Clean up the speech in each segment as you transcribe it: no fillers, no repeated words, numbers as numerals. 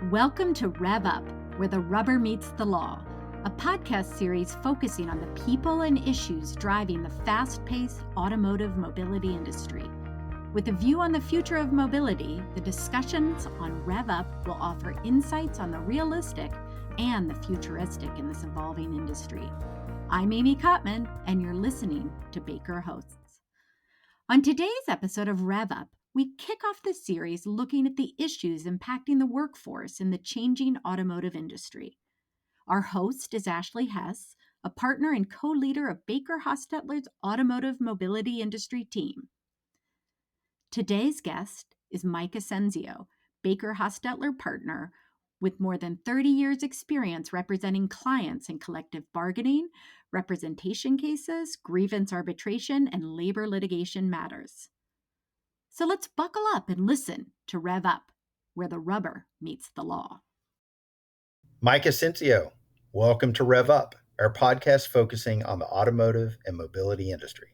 Welcome to Rev Up, where the rubber meets the law, a podcast series focusing on the people and issues driving the fast-paced automotive mobility industry. With a view on the future of mobility, the discussions on Rev Up will offer insights on the realistic and the futuristic in this evolving industry. I'm Amy Kottman, and you're listening to Baker Hosts. On today's episode of Rev Up, we kick off the series looking at the issues impacting the workforce in the changing automotive industry. Our host is Ashley Hess, a partner and co-leader of Baker Hostetler's automotive mobility industry team. Today's guest is Mike Asensio, Baker Hostetler partner with more than 30 years experience representing clients in collective bargaining, representation cases, grievance arbitration, and labor litigation matters. So let's buckle up and listen to Rev Up, where the rubber meets the law. Mike Asensio, welcome to Rev Up, our podcast focusing on the automotive and mobility industry.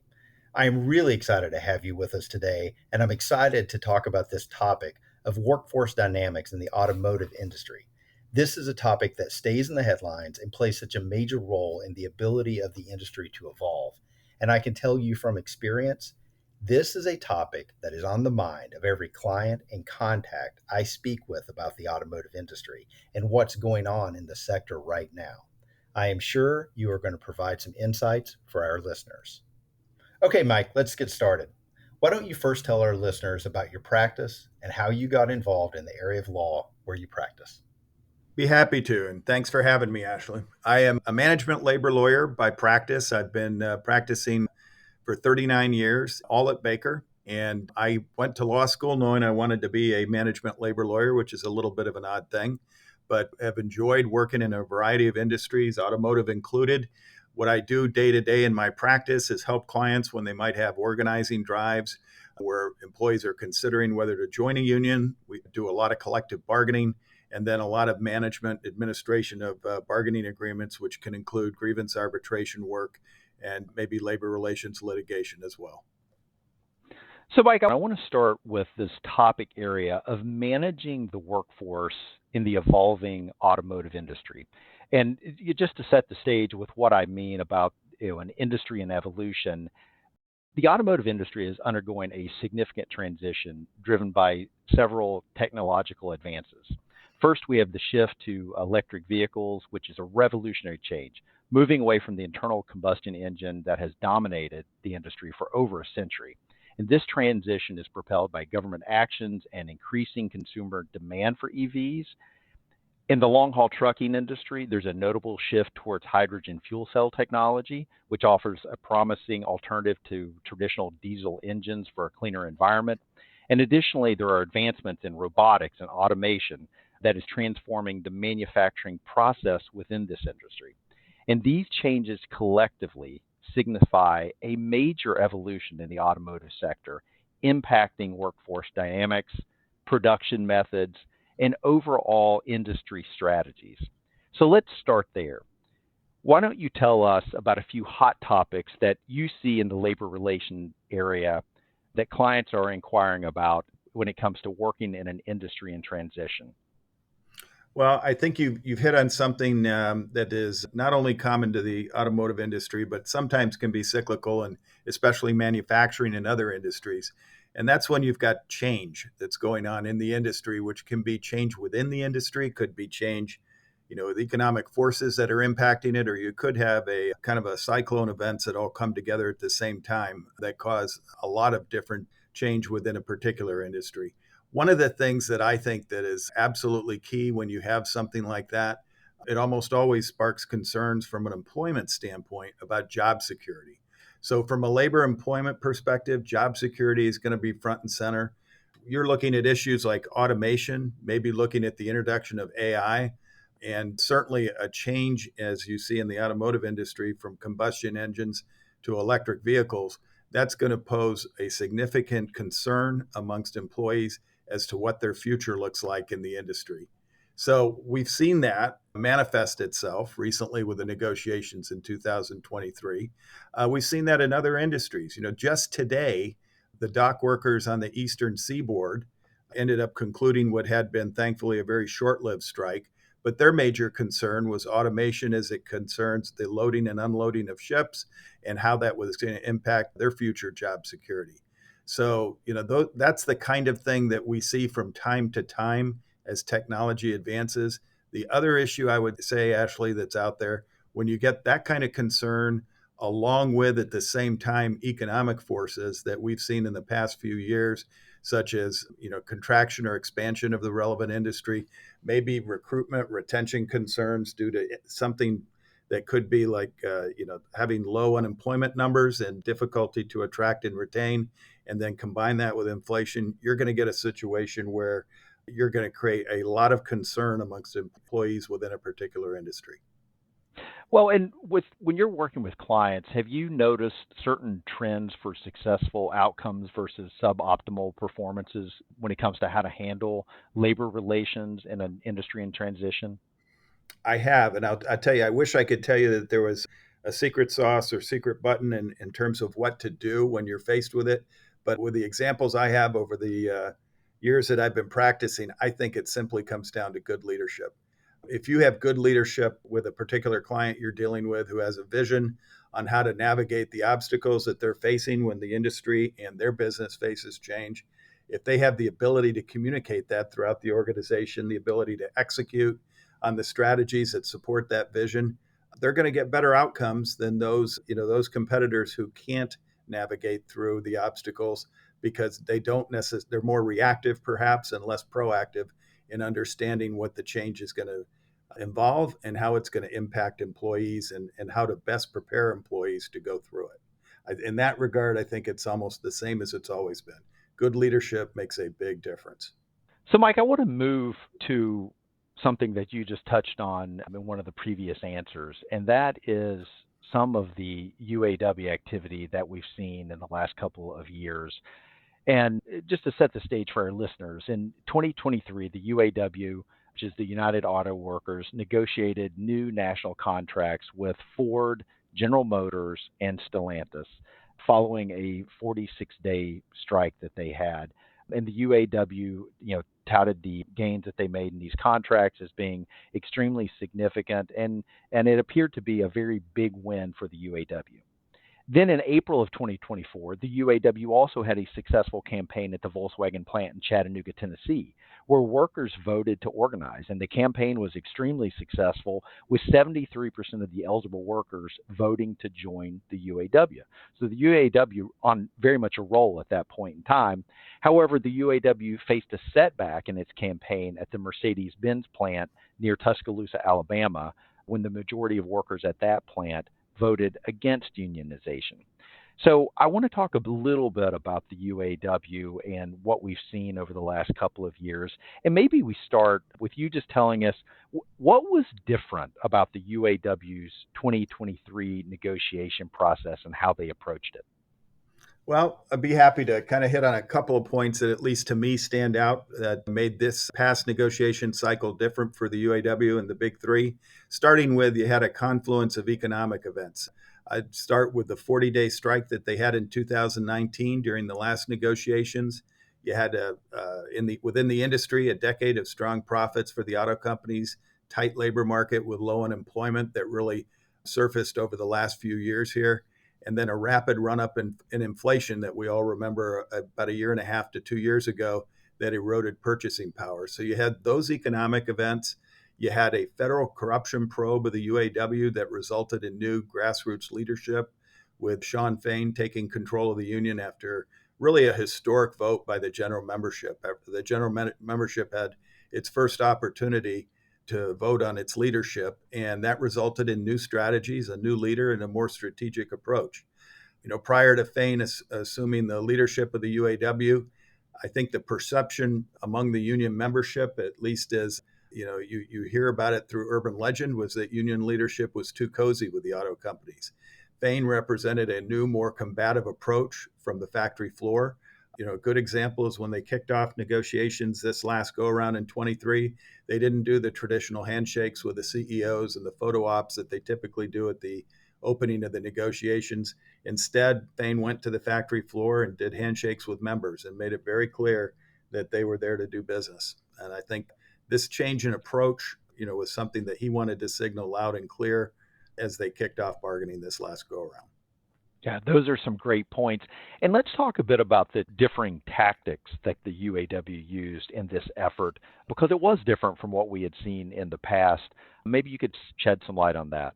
I am really excited to have you with us today, and I'm excited to talk about this topic of workforce dynamics in the automotive industry. This is a topic that stays in the headlines and plays such a major role in the ability of the industry to evolve. And I can tell you from experience, this is a topic that is on the mind of every client and contact I speak with about the automotive industry and what's going on in the sector right now. I am sure you are going to provide some insights for our listeners. Okay, Mike, let's get started. Why don't you first tell our listeners about your practice and how you got involved in the area of law where you practice? Be happy to, and thanks for having me, Ashley. I am a management labor lawyer by practice. I've been practicing for 39 years, all at Baker. And I went to law school knowing I wanted to be a management labor lawyer, which is a little bit of an odd thing, but have enjoyed working in a variety of industries, automotive included. What I do day to day in my practice is help clients when they might have organizing drives where employees are considering whether to join a union. We do a lot of collective bargaining and then a lot of management administration of bargaining agreements, which can include grievance arbitration work and maybe labor relations litigation as well. So, Mike, I want to start with this topic area of managing the workforce in the evolving automotive industry. And just to set the stage with what I mean about an industry in evolution, the automotive industry is undergoing a significant transition driven by several technological advances. First, we have the shift to electric vehicles, which is a revolutionary change, moving away from the internal combustion engine that has dominated the industry for over a century. And this transition is propelled by government actions and increasing consumer demand for EVs. In the long-haul trucking industry, there's a notable shift towards hydrogen fuel cell technology, which offers a promising alternative to traditional diesel engines for a cleaner environment. And additionally, there are advancements in robotics and automation that is transforming the manufacturing process within this industry. And these changes collectively signify a major evolution in the automotive sector, impacting workforce dynamics, production methods, and overall industry strategies. So let's start there. Why don't you tell us about a few hot topics that you see in the labor relation area that clients are inquiring about when it comes to working in an industry in transition? Well, I think you've hit on something that is not only common to the automotive industry, but sometimes can be cyclical, and especially manufacturing and other industries. And that's when you've got change that's going on in the industry, which can be change within the industry, could be change, the economic forces that are impacting it, or you could have a kind of a cyclone events that all come together at the same time that cause a lot of different change within a particular industry. One of the things that I think that is absolutely key when you have something like that, it almost always sparks concerns from an employment standpoint about job security. So from a labor employment perspective, job security is going to be front and center. You're looking at issues like automation, maybe looking at the introduction of AI, and certainly a change, as you see in the automotive industry, from combustion engines to electric vehicles. That's going to pose a significant concern amongst employees as to what their future looks like in the industry. So we've seen that manifest itself recently with the negotiations in 2023. We've seen that in other industries. Just today, the dock workers on the Eastern Seaboard ended up concluding what had been, thankfully, a very short-lived strike. But their major concern was automation as it concerns the loading and unloading of ships and how that was going to impact their future job security. So, that's the kind of thing that we see from time to time as technology advances. The other issue I would say, Ashley, that's out there, when you get that kind of concern, along with at the same time economic forces that we've seen in the past few years, such as contraction or expansion of the relevant industry, maybe recruitment, retention concerns due to something that could be like having low unemployment numbers and difficulty to attract and retain, and then combine that with inflation, you're going to get a situation where you're going to create a lot of concern amongst employees within a particular industry. Well, and when you're working with clients, have you noticed certain trends for successful outcomes versus suboptimal performances when it comes to how to handle labor relations in an industry in transition? I have, and I'll tell you, I wish I could tell you that there was a secret sauce or secret button in terms of what to do when you're faced with it. But with the examples I have over the years that I've been practicing, I think it simply comes down to good leadership. If you have good leadership with a particular client you're dealing with who has a vision on how to navigate the obstacles that they're facing when the industry and their business faces change, if they have the ability to communicate that throughout the organization, the ability to execute on the strategies that support that vision, they're going to get better outcomes than those competitors who can't navigate through the obstacles because they're more reactive perhaps and less proactive in understanding what the change is going to involve and how it's going to impact employees and how to best prepare employees to go through it. In that regard, I think it's almost the same as it's always been. Good leadership makes a big difference. So, Mike, I want to move to something that you just touched on in one of the previous answers, and that is some of the UAW activity that we've seen in the last couple of years. And just to set the stage for our listeners, in 2023, the UAW, which is the United Auto Workers, negotiated new national contracts with Ford, General Motors, and Stellantis, following a 46-day strike that they had. And the UAW, touted the gains that they made in these contracts as being extremely significant, and it appeared to be a very big win for the UAW. Then in April of 2024, the UAW also had a successful campaign at the Volkswagen plant in Chattanooga, Tennessee, where workers voted to organize. And the campaign was extremely successful, with 73% of the eligible workers voting to join the UAW. So the UAW on very much a roll at that point in time. However, the UAW faced a setback in its campaign at the Mercedes-Benz plant near Tuscaloosa, Alabama, when the majority of workers at that plant voted against unionization. So I want to talk a little bit about the UAW and what we've seen over the last couple of years. And maybe we start with you just telling us what was different about the UAW's 2023 negotiation process and how they approached it. Well, I'd be happy to kind of hit on a couple of points that, at least to me, stand out that made this past negotiation cycle different for the UAW and the big three. Starting with, you had a confluence of economic events. I'd start with the 40-day strike that they had in 2019 during the last negotiations. You had within the industry a decade of strong profits for the auto companies, tight labor market with low unemployment that really surfaced over the last few years here, and then a rapid run-up in inflation that we all remember about a year and a half to 2 years ago that eroded purchasing power. So you had those economic events. You had a federal corruption probe of the UAW that resulted in new grassroots leadership, with Shawn Fain taking control of the union after really a historic vote by the general membership. After the general membership had its first opportunity to vote on its leadership, and that resulted in new strategies, a new leader, and a more strategic approach. Prior to Fain assuming the leadership of the UAW, I think the perception among the union membership, at least as you hear about it through urban legend, was that union leadership was too cozy with the auto companies. Fain represented a new, more combative approach from the factory floor. A good example is when they kicked off negotiations this last go around in 23, they didn't do the traditional handshakes with the CEOs and the photo ops that they typically do at the opening of the negotiations. Instead, Fain went to the factory floor and did handshakes with members and made it very clear that they were there to do business. And I think this change in approach, was something that he wanted to signal loud and clear as they kicked off bargaining this last go around. Yeah, those are some great points. And let's talk a bit about the differing tactics that the UAW used in this effort, because it was different from what we had seen in the past. Maybe you could shed some light on that.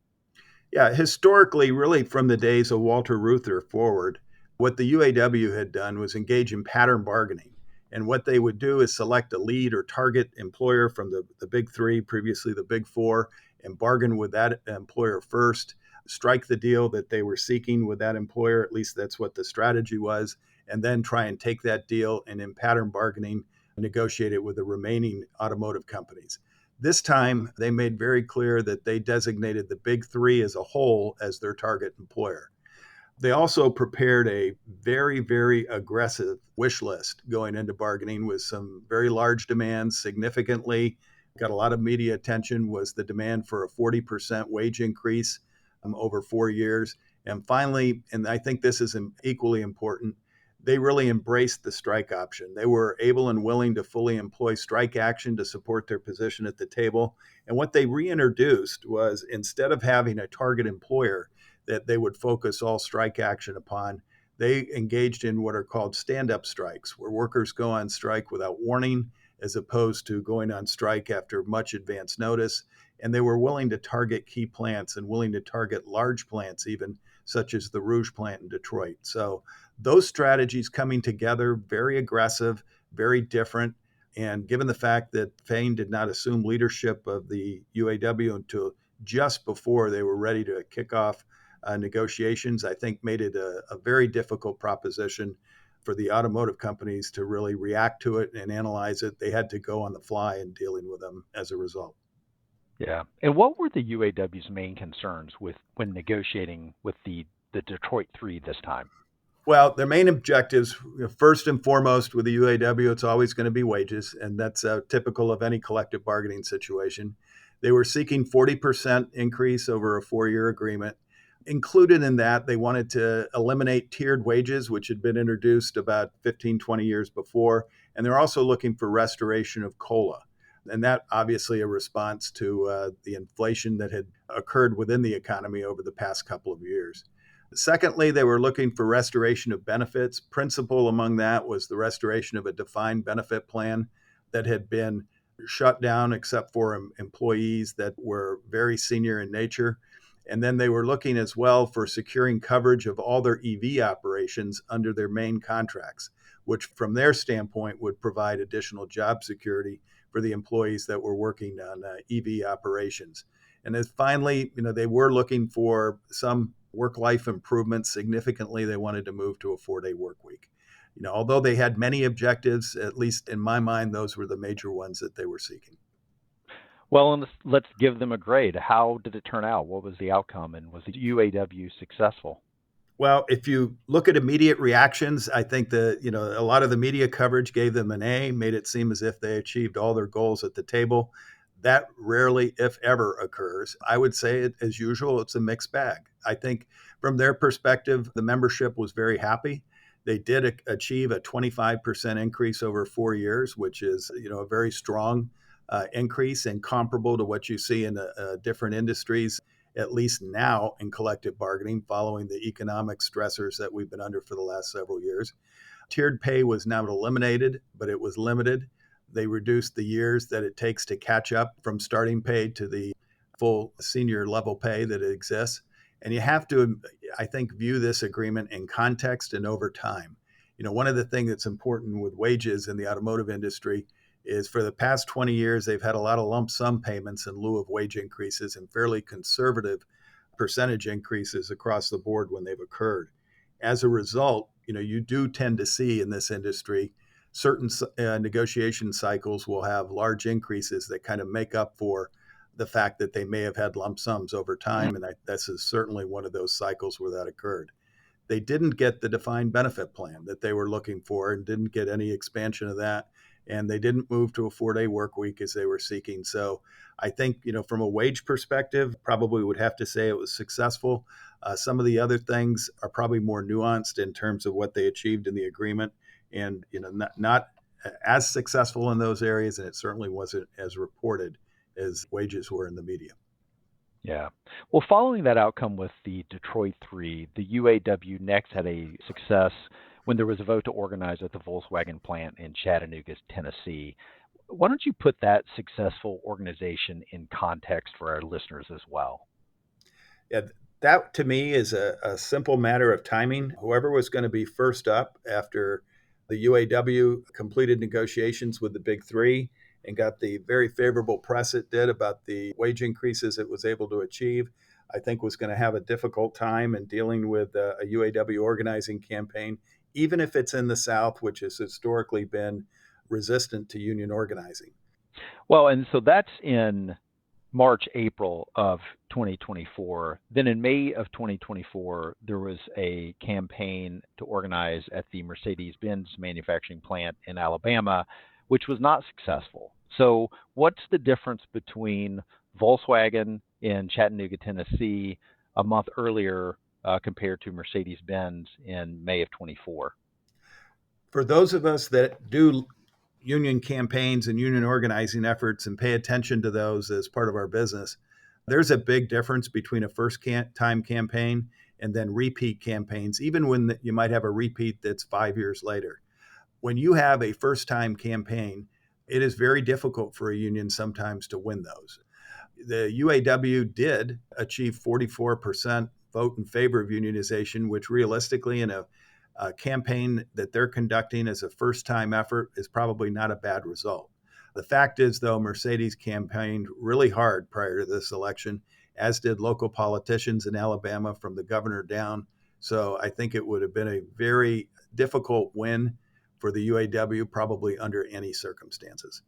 Yeah, historically, really from the days of Walter Reuther forward, what the UAW had done was engage in pattern bargaining. And what they would do is select a lead or target employer from the big three, previously the big four, and bargain with that employer first, strike the deal that they were seeking with that employer. At least that's what the strategy was. And then try and take that deal and in pattern bargaining, negotiate it with the remaining automotive companies. This time, they made very clear that they designated the big three as a whole as their target employer. They also prepared a very, very aggressive wish list going into bargaining with some very large demands. Significantly, got a lot of media attention, was the demand for a 40% wage increase over 4 years. And finally, and I think this is equally important, they really embraced the strike option. They were able and willing to fully employ strike action to support their position at the table. And what they reintroduced was, instead of having a target employer that they would focus all strike action upon, they engaged in what are called stand-up strikes, where workers go on strike without warning, as opposed to going on strike after much advance notice. And they were willing to target key plants and willing to target large plants, even such as the Rouge plant in Detroit. So those strategies coming together, very aggressive, very different. And given the fact that Fain did not assume leadership of the UAW until just before they were ready to kick off negotiations, I think made it a very difficult proposition for the automotive companies to really react to it and analyze it. They had to go on the fly in dealing with them as a result. Yeah. And what were the UAW's main concerns when negotiating with the Detroit Three this time? Well, their main objectives, first and foremost, with the UAW, it's always going to be wages, and that's typical of any collective bargaining situation. They were seeking 40% increase over a 4-year agreement. Included in that, they wanted to eliminate tiered wages, which had been introduced about 15, 20 years before. And they're also looking for restoration of COLA. And that obviously a response to the inflation that had occurred within the economy over the past couple of years. Secondly, they were looking for restoration of benefits. Principal among that was the restoration of a defined benefit plan that had been shut down except for employees that were very senior in nature. And then they were looking as well for securing coverage of all their EV operations under their main contracts, which from their standpoint would provide additional job security for the employees that were working on EV operations. And then finally, they were looking for some work-life improvements. Significantly, they wanted to move to a 4-day work week. Although they had many objectives, at least in my mind, those were the major ones that they were seeking. Well, and let's give them a grade. How did it turn out? What was the outcome? And was the UAW successful? Well, if you look at immediate reactions, I think a lot of the media coverage gave them an A, made it seem as if they achieved all their goals at the table. That rarely, if ever, occurs. I would say, as usual, it's a mixed bag. I think from their perspective, the membership was very happy. They did achieve a 25% increase over 4 years, which is a very strong increase and comparable to what you see in different industries, at least now in collective bargaining, following the economic stressors that we've been under for the last several years. Tiered pay was now eliminated, but it was limited. They reduced the years that it takes to catch up from starting pay to the full senior level pay that exists. And you have to, I think, view this agreement in context and over time. One of the things that's important with wages in the automotive industry is for the past 20 years, they've had a lot of lump sum payments in lieu of wage increases and fairly conservative percentage increases across the board when they've occurred. As a result, you do tend to see in this industry certain negotiation cycles will have large increases that kind of make up for the fact that they may have had lump sums over time. And this is certainly one of those cycles where that occurred. They didn't get the defined benefit plan that they were looking for and didn't get any expansion of that. And they didn't move to a 4-day work week as they were seeking. So I think, from a wage perspective, probably would have to say it was successful. Some of the other things are probably more nuanced in terms of what they achieved in the agreement. And, not as successful in those areas, and it certainly wasn't as reported as wages were in the media. Yeah. Well, following that outcome with the Detroit 3, the UAW next had a success when there was a vote to organize at the Volkswagen plant in Chattanooga, Tennessee. Why don't you put that successful organization in context for our listeners as well? Yeah, that to me is a simple matter of timing. Whoever was going to be first up after the UAW completed negotiations with the big three and got the very favorable press it did about the wage increases it was able to achieve, I think was going to have a difficult time in dealing with a UAW organizing campaign, even if it's in the South, which has historically been resistant to union organizing. Well, and so that's in March, April of 2024. Then in May of 2024, there was a campaign to organize at the Mercedes-Benz manufacturing plant in Alabama, which was not successful. So what's the difference between Volkswagen in Chattanooga, Tennessee, a month earlier compared to Mercedes-Benz in May of 24? For those of us that do union campaigns and union organizing efforts and pay attention to those as part of our business, there's a big difference between a first time campaign and then repeat campaigns, even when you might have a repeat that's 5 years later. When you have a first time campaign, it is very difficult for a union sometimes to win those. The UAW did achieve 44% vote in favor of unionization, which realistically in a campaign that they're conducting as a first-time effort is probably not a bad result. The fact is, though, Mercedes campaigned really hard prior to this election, as did local politicians in Alabama from the governor down. So I think it would have been a very difficult win for the UAW, probably under any circumstances.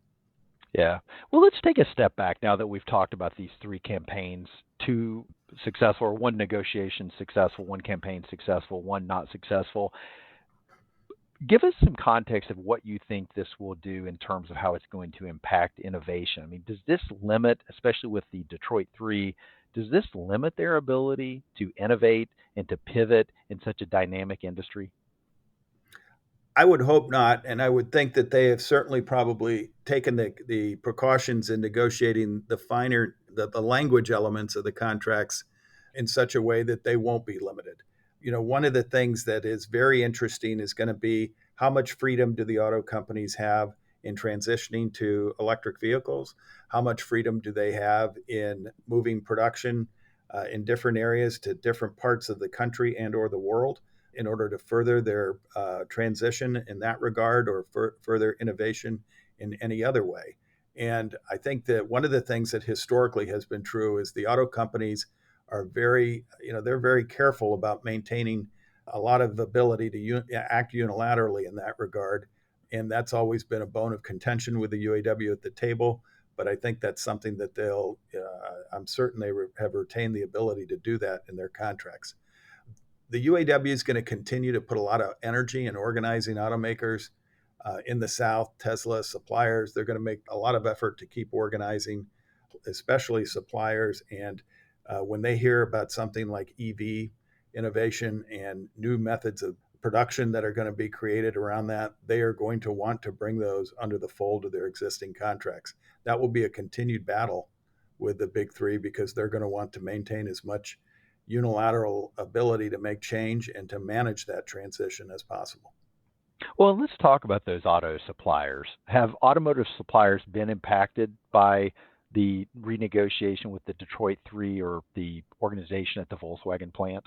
Yeah. Well, let's take a step back now that we've talked about these three campaigns, two successful, or one negotiation successful, one campaign successful, one not successful. Give us some context of what you think this will do in terms of how it's going to impact innovation. I mean, does this limit, especially with the Detroit 3, does this limit their ability to innovate and to pivot in such a dynamic industry? I would hope not, and I would think that they have certainly probably taken the precautions in negotiating the language elements of the contracts in such a way that they won't be limited. One of the things that is very interesting is going to be how much freedom do the auto companies have in transitioning to electric vehicles? How much freedom do they have in moving production in different areas to different parts of the country and or the world, in order to further their transition in that regard or further innovation in any other way. And I think that one of the things that historically has been true is the auto companies are they're very careful about maintaining a lot of ability to act unilaterally in that regard. And that's always been a bone of contention with the UAW at the table. But I think that's something that I'm certain they have retained the ability to do that in their contracts. The UAW is going to continue to put a lot of energy in organizing automakers in the South, Tesla suppliers. They're going to make a lot of effort to keep organizing, especially suppliers. And when they hear about something like EV innovation and new methods of production that are going to be created around that, they are going to want to bring those under the fold of their existing contracts. That will be a continued battle with the big three because they're going to want to maintain as much unilateral ability to make change and to manage that transition as possible. Well, let's talk about those auto suppliers. Have automotive suppliers been impacted by the renegotiation with the Detroit 3 or the organization at the Volkswagen plant?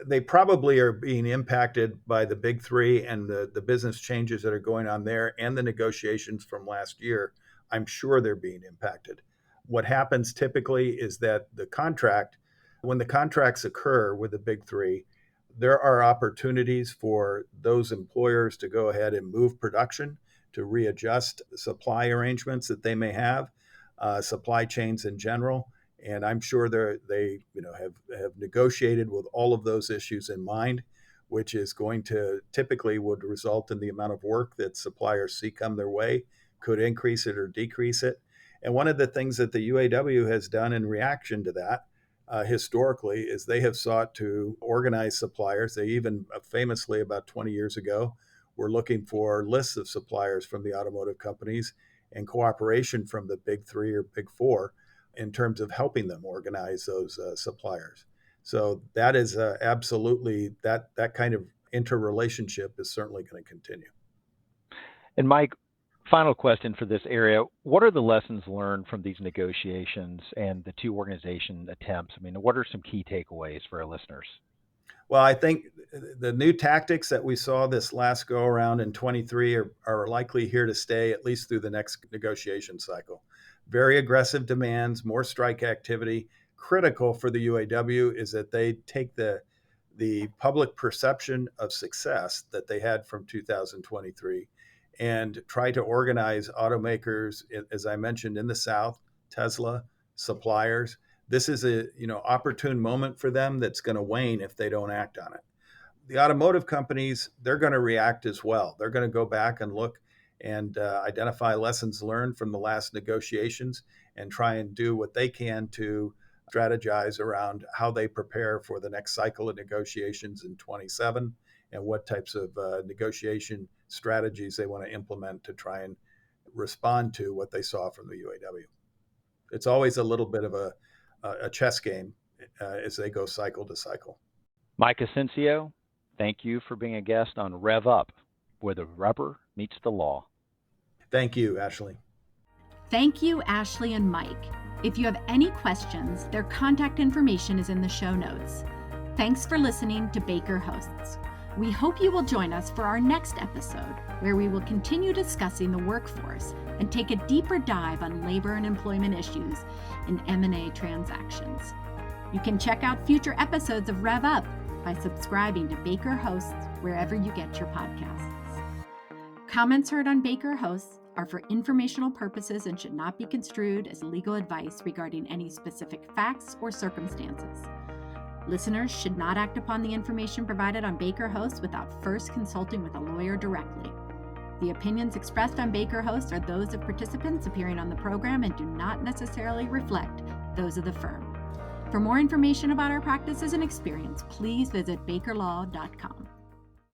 They probably are being impacted by the big three and the business changes that are going on there and the negotiations from last year. I'm sure they're being impacted. What happens typically is that when the contracts occur with the big three, there are opportunities for those employers to go ahead and move production to readjust supply arrangements that they may have, supply chains in general. And I'm sure they have negotiated with all of those issues in mind, which is going to typically would result in the amount of work that suppliers see come their way, could increase it or decrease it. And one of the things that the UAW has done in reaction to that historically is they have sought to organize suppliers. They even famously about 20 years ago we're looking for lists of suppliers from the automotive companies and cooperation from the big three or big four in terms of helping them organize those suppliers. So that is absolutely that kind of interrelationship is certainly going to continue. And Mike, final question for this area. What are the lessons learned from these negotiations and the two organization attempts? I mean, what are some key takeaways for our listeners? Well, I think the new tactics that we saw this last go around in 23 are likely here to stay at least through the next negotiation cycle. Very aggressive demands, more strike activity. Critical for the UAW is that they take the public perception of success that they had from 2023 and try to organize automakers, as I mentioned, in the South, Tesla, suppliers. This is a opportune moment for them that's going to wane if they don't act on it. The automotive companies, they're going to react as well. They're going to go back and look and identify lessons learned from the last negotiations and try and do what they can to strategize around how they prepare for the next cycle of negotiations in 27 and what types of negotiation strategies they want to implement to try and respond to what they saw from the UAW. It's always a little bit of a chess game as they go cycle to cycle. Mike Asensio, thank you for being a guest on Rev Up, where the rubber meets the law. Thank you, Ashley. Thank you, Ashley and Mike. If you have any questions, their contact information is in the show notes. Thanks for listening to Baker Hosts. We hope you will join us for our next episode, where we will continue discussing the workforce and take a deeper dive on labor and employment issues in M&A transactions. You can check out future episodes of Rev Up by subscribing to Baker Hosts wherever you get your podcasts. Comments heard on Baker Hosts are for informational purposes and should not be construed as legal advice regarding any specific facts or circumstances. Listeners should not act upon the information provided on Baker Hosts without first consulting with a lawyer directly. The opinions expressed on Baker Hosts are those of participants appearing on the program and do not necessarily reflect those of the firm. For more information about our practices and experience, please visit bakerlaw.com.